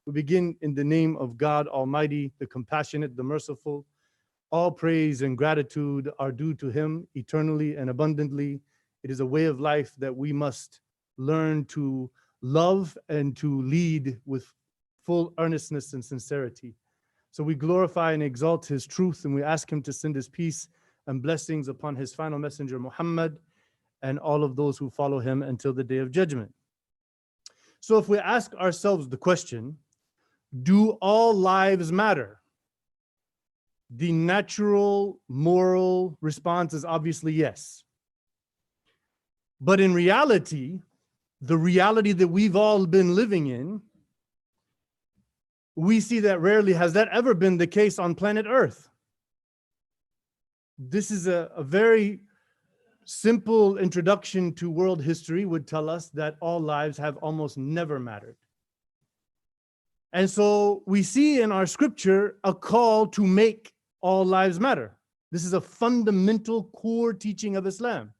We begin in the name of God Almighty, the compassionate, the merciful. All praise and gratitude are due to Him eternally and abundantly. It is a way of life that we must learn to love and to lead with full earnestness and sincerity. So we glorify and exalt His truth, and we ask Him to send His peace and blessings upon His final messenger, Muhammad, and all of those who follow him until the day of judgment. So if we ask ourselves the question, do all lives matter? The natural, moral response is obviously yes. But in reality, the reality that we've all been living in, we see that rarely has that ever been the case on planet Earth. This is a very simple introduction to world history would tell us that all lives have almost never mattered. And so we see in our scripture a call to make all lives matter. This is a fundamental core teaching of Islam.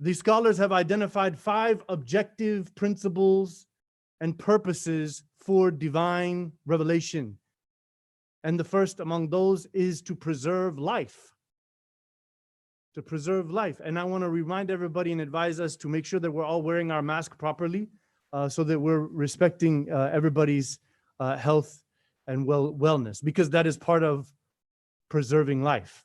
The scholars have identified 5 objective principles and purposes for divine revelation. And the first among those is to preserve life. To preserve life. And I want to remind everybody and advise us to make sure that we're all wearing our mask properly so that we're respecting everybody's health and wellness, because that is part of preserving life.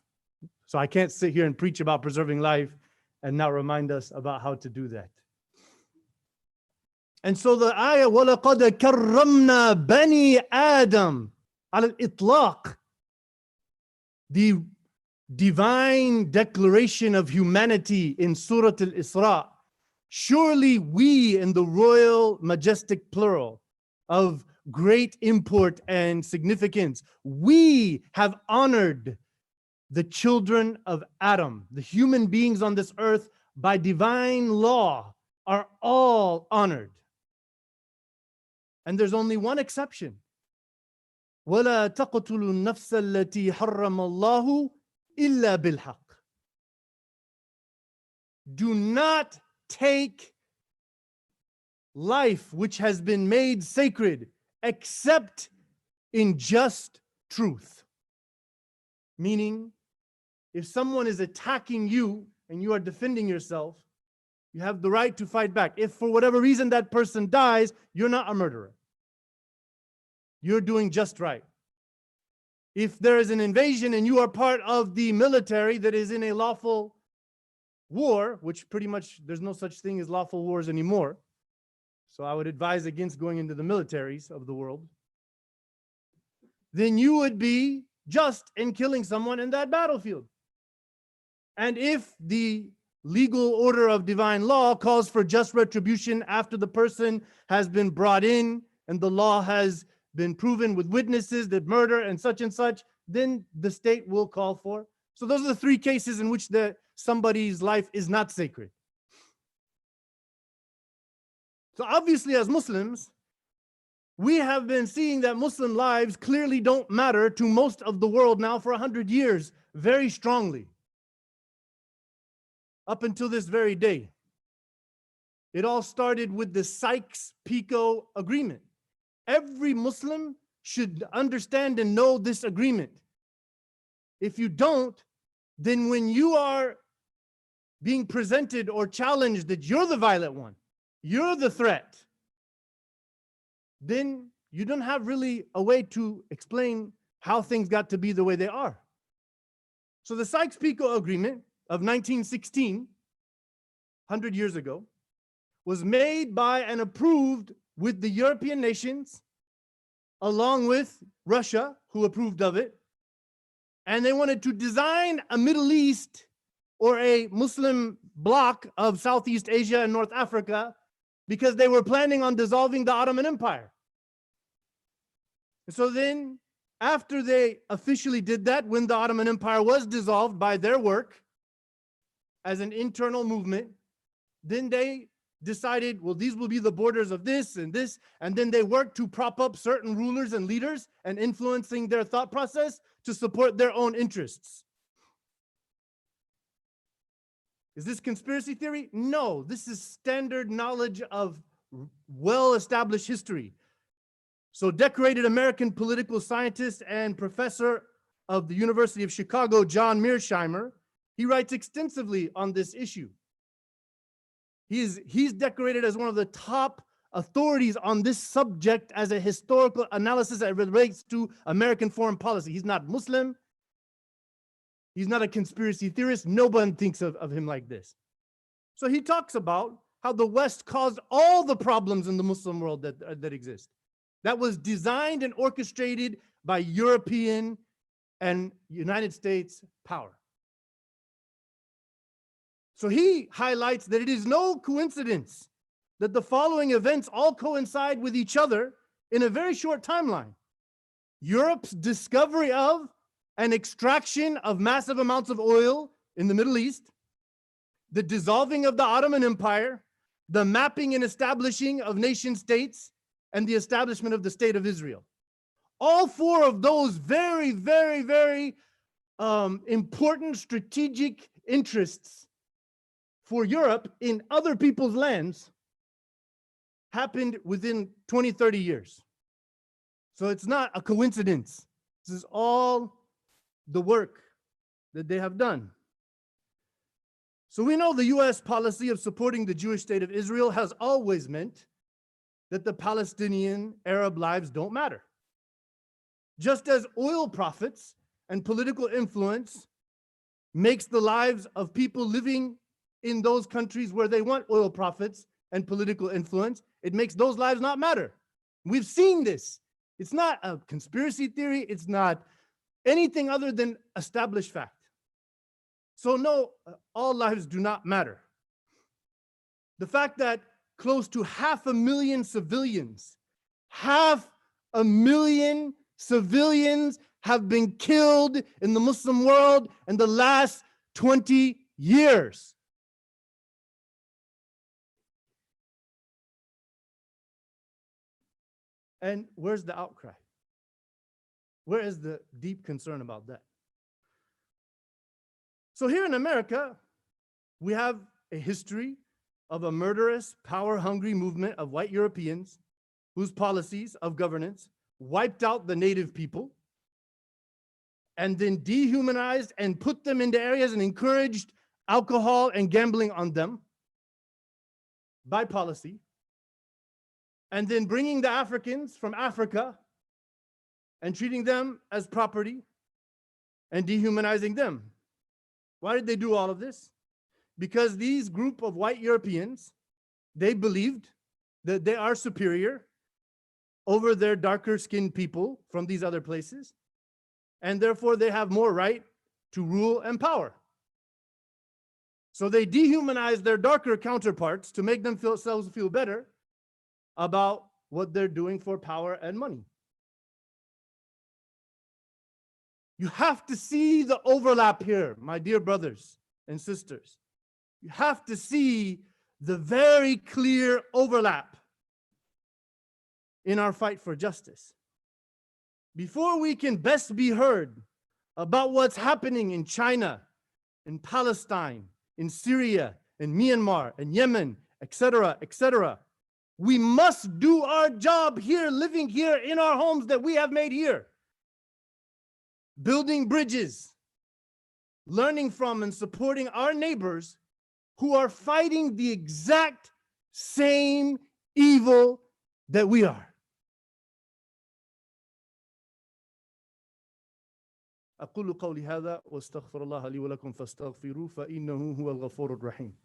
So I can't sit here and preach about preserving life and not remind us about how to do that. And so the ayah, وَلَقَدْ كَرَّمْنَا بَنِي آدَمَ عَلَى الْإِطْلَاقِ, the divine declaration of humanity in Surah Al-Isra. Surely we, in the royal, majestic plural of great import and significance, we have honored the children of Adam. The human beings on this earth by divine law are all honored. And there's only one exception. وَلَا تَقْتُلُوا النَّفْسَ الَّتِي حَرَّمَ اللَّهُ إِلَّا بِالْحَقِّ. Do not take life which has been made sacred except in just truth. Meaning, if someone is attacking you and you are defending yourself, you have the right to fight back. If for whatever reason that person dies, you're not a murderer. You're doing just right. If there is an invasion and you are part of the military that is in a lawful war, which pretty much there's no such thing as lawful wars anymore. So I would advise against going into the militaries of the world. Then you would be just in killing someone in that battlefield. And if the legal order of divine law calls for just retribution after the person has been brought in and the law has been proven with witnesses that murder and such, then the state will call for. So those are the 3 cases in which somebody's life is not sacred. So obviously as Muslims, we have been seeing that Muslim lives clearly don't matter to most of the world now for 100 years, very strongly. Up until this very day. It all started with the Sykes-Picot Agreement. Every Muslim should understand and know this agreement. If you don't, then when you are being presented or challenged that you're the violent one, you're the threat, then you don't have really a way to explain how things got to be the way they are. So the Sykes-Picot Agreement of 1916, 100 years ago, was made by and approved with the European nations, along with Russia, who approved of it. And they wanted to design a Middle East or a Muslim bloc of Southeast Asia and North Africa because they were planning on dissolving the Ottoman Empire. So then, after they officially did that, when the Ottoman Empire was dissolved by their work as an internal movement, then they decided, well, these will be the borders of this, and then they worked to prop up certain rulers and leaders and influencing their thought process to support their own interests. Is this conspiracy theory? No, this is standard knowledge of well-established history. So decorated American political scientist and professor of the University of Chicago, John Mearsheimer, he writes extensively on this issue. He's decorated as one of the top authorities on this subject as a historical analysis that relates to American foreign policy. He's not Muslim. He's not a conspiracy theorist. No one thinks of him like this. So he talks about how the West caused all the problems in the Muslim world that exist. That was designed and orchestrated by European and United States power. So he highlights that it is no coincidence that the following events all coincide with each other in a very short timeline. Europe's discovery of and extraction of massive amounts of oil in the Middle East, the dissolving of the Ottoman Empire, the mapping and establishing of nation states, and the establishment of the State of Israel. All four of those very, very, very important strategic interests for Europe in other people's lands happened within 20, 30 years. So it's not a coincidence. This is all the work that they have done. So we know the U.S. policy of supporting the Jewish state of Israel has always meant that the Palestinian Arab lives don't matter. Just as oil profits and political influence makes the lives of people living in those countries where they want oil profits and political influence, it makes those lives not matter. We've seen this. It's not a conspiracy theory. It's not anything other than established fact. So no, all lives do not matter. The fact that close to 500,000 civilians, 500,000 civilians have been killed in the Muslim world in the last 20 years. And where's the outcry? Where is the deep concern about that? So here in America, we have a history of a murderous, power-hungry movement of white Europeans whose policies of governance wiped out the native people and then dehumanized and put them into areas and encouraged alcohol and gambling on them by policy, and then bringing the Africans from Africa and treating them as property and dehumanizing them. Why did they do all of this? Because these group of white Europeans, they believed that they are superior over their darker skinned people from these other places, and therefore they have more right to rule and power. So they dehumanize their darker counterparts to make themselves feel better about what they're doing for power and money. You have to see the overlap here, my dear brothers and sisters. You have to see the very clear overlap in our fight for justice. Before we can best be heard about what's happening in China, in Palestine, in Syria, in Myanmar, in Yemen, etc., we must do our job here, living here in our homes that we have made here. Building bridges, learning from and supporting our neighbors who are fighting the exact same evil that we are. أقول قولي هذا واستغفر الله لي ولكم فاستغفروه فإنه هو الغفور الرحيم.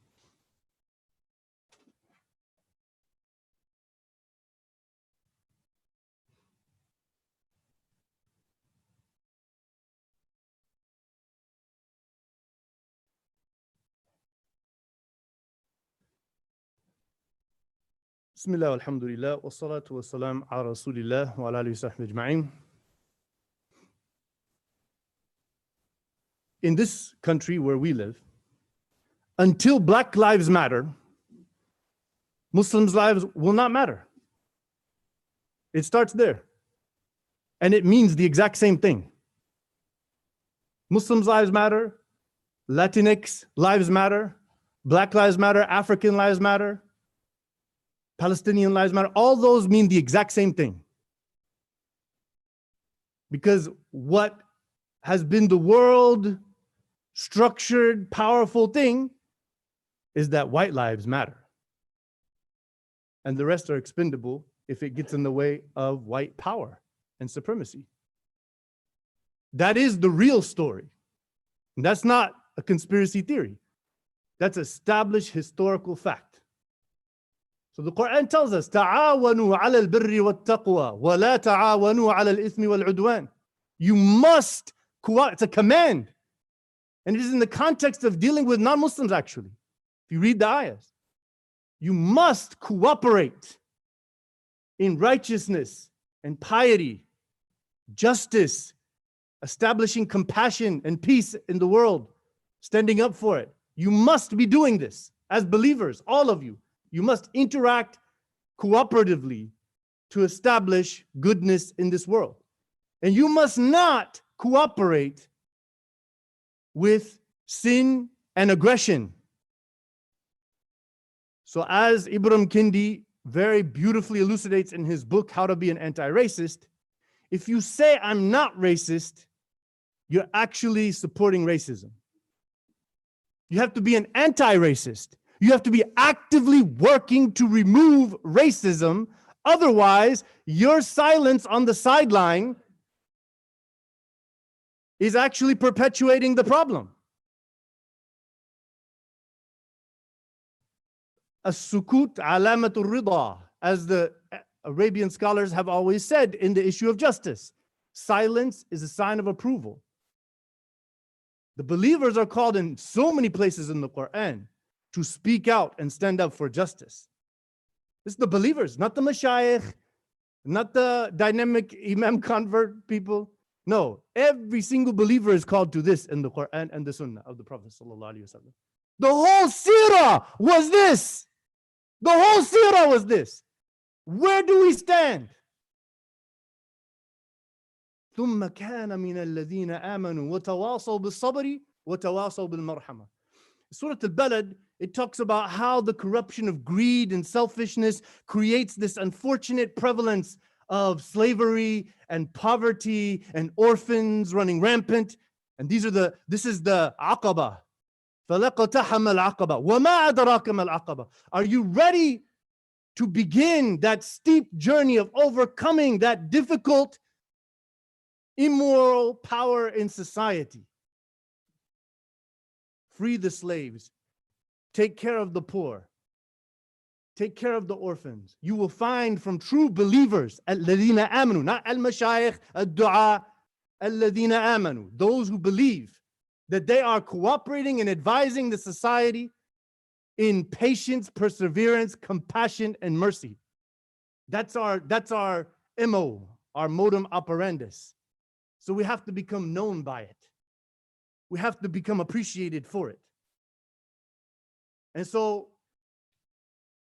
بسم الله والحمد لله والصلاة والسلام على رسول الله وعلى آله وصحبه أجمعين. In this country where we live, until Black lives matter, Muslims' lives will not matter. It starts there. And it means the exact same thing. Muslims' lives matter, Latinx lives matter, Black lives matter, African lives matter, Palestinian lives matter. All those mean the exact same thing. Because what has been the world structured, powerful thing is that white lives matter. And the rest are expendable if it gets in the way of white power and supremacy. That is the real story. And that's not a conspiracy theory. That's established historical fact. So the Quran tells us, تعاونوا على البر والتقوى ولا تعاونوا على الإثم والعدوان. You must, it's a command. And it is in the context of dealing with non-Muslims actually. If you read the ayahs, you must cooperate in righteousness and piety, justice, establishing compassion and peace in the world, standing up for it. You must be doing this as believers, all of you. You must interact cooperatively to establish goodness in this world. And you must not cooperate with sin and aggression. So as Ibram Kendi very beautifully elucidates in his book, How to Be an Anti-Racist, if you say I'm not racist, you're actually supporting racism. You have to be an anti-racist. You have to be actively working to remove racism. Otherwise, your silence on the sideline is actually perpetuating the problem. As-sukut alamatul rida, as the Arabian scholars have always said in the issue of justice. Silence is a sign of approval. The believers are called in so many places in the Quran to speak out and stand up for justice. This is the believers, not the mashayikh, not the dynamic imam convert people. No, every single believer is called to this in the Quran and the Sunnah of the Prophet ﷺ. The whole seerah was this. The whole seerah was this. Where do we stand? ثم كان من الذين آمنوا وتواصوا بالصبر وتواصوا بالمرحمة. Surah Al-Balad, it talks about how the corruption of greed and selfishness creates this unfortunate prevalence of slavery and poverty and orphans running rampant. And this is the aqaba. فَلَقَتَحَمَ الْعَقَبَةِ وَمَا أَدْرَاكَ مَا الْعَقَبَةِ. Are you ready to begin that steep journey of overcoming that difficult, immoral power in society? Free the slaves. Take care of the poor. Take care of the orphans. You will find from true believers, الَّذِينَ آمَنُوا, not al-mashayikh, al-du'a, الَّذِينَ آمَنُوا, those who believe that they are cooperating and advising the society in patience, perseverance, compassion, and mercy. That's our MO, our modum operandus. So we have to become known by it. We have to become appreciated for it. And so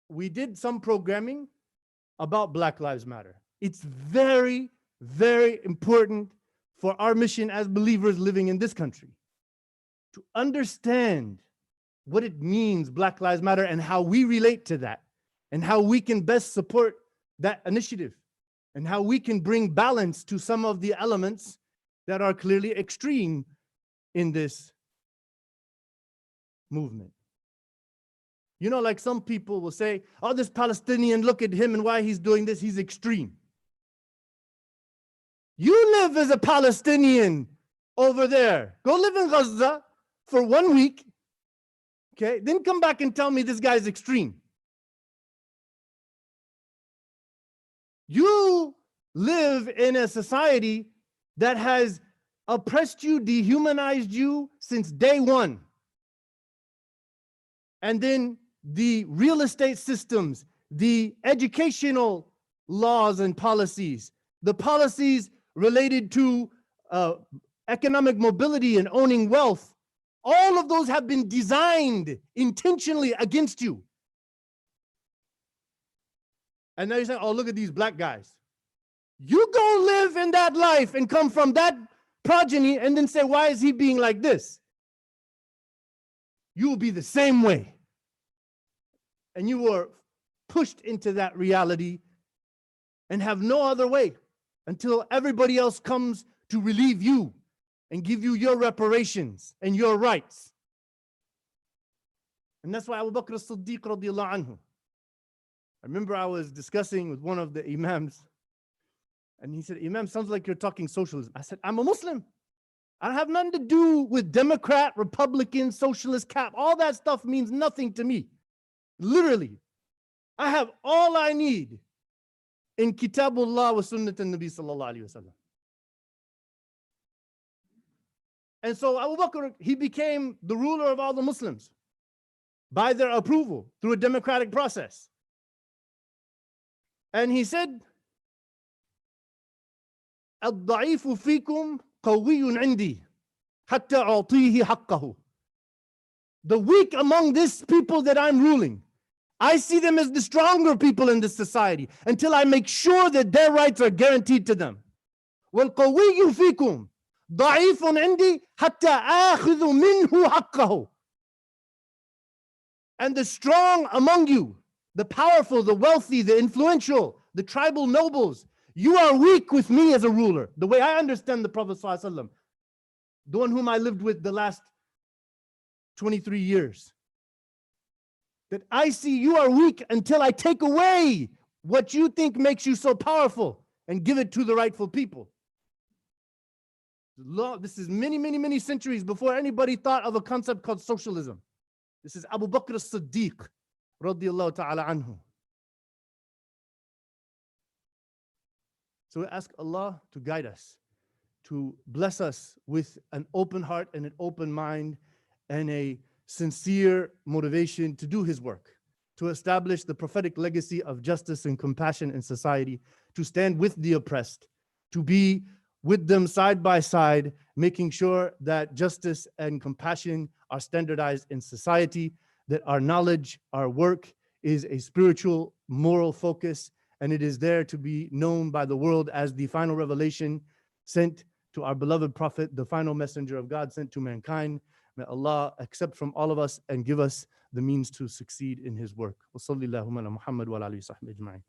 we did some programming about Black Lives Matter. It's very, very important for our mission as believers living in this country to understand what it means, Black Lives Matter, and how we relate to that, and how we can best support that initiative, and how we can bring balance to some of the elements that are clearly extreme in this movement. You know, like some people will say, oh, this Palestinian, look at him and why he's doing this, he's extreme. You live as a Palestinian over there. Go live in Gaza for 1 week, okay? Then come back and tell me this guy's extreme. You live in a society that has oppressed you, dehumanized you since day one. And then the real estate systems, the educational laws and policies, the policies related to economic mobility and owning wealth, all of those have been designed intentionally against you. And now you're saying, oh, look at these black guys. You go live in that life and come from that progeny and then say, why is he being like this? You will be the same way. And you were pushed into that reality and have no other way until everybody else comes to relieve you and give you your reparations and your rights. And that's why Abu Bakr as-Siddiq radiallahu anhu. I remember I was discussing with one of the imams, and he said, Imam, sounds like you're talking socialism. I said, I'm a Muslim. I have nothing to do with Democrat, Republican, Socialist, Cap. All that stuff means nothing to me. Literally, I have all I need in Kitabullah wa Sunnat al-Nabi sallallahu alayhi wa sallam. And so Abu Bakr, he became the ruler of all the Muslims by their approval through a democratic process. And he said, الضعيف فيكم قوي عندي حتى أعطيه حقه. The weak among these people that I'm ruling, I see them as the stronger people in this society until I make sure that their rights are guaranteed to them. والقوي فيكم ضعيف عندي حتى آخذ منه حقه. And the strong among you, the powerful, the wealthy, the influential, the tribal nobles, you are weak with me as a ruler. The way I understand the Prophet ﷺ, the one whom I lived with the last 23 years, that I see you are weak until I take away what you think makes you so powerful and give it to the rightful people. This is many, many, many centuries before anybody thought of a concept called socialism. This is Abu Bakr as-Siddiq radiyallahu ta'ala anhu. So we ask Allah to guide us, to bless us with an open heart and an open mind and a sincere motivation to do His work, to establish the prophetic legacy of justice and compassion in society, to stand with the oppressed, to be with them side by side, making sure that justice and compassion are standardized in society, that our knowledge, our work is a spiritual, moral focus, and it is there to be known by the world as the final revelation sent to our beloved Prophet, the final messenger of God sent to mankind. May Allah accept from all of us and give us the means to succeed in His work. Wa sallallahu ala Muhammad wa ala alihi wa sahbihi ajma'in.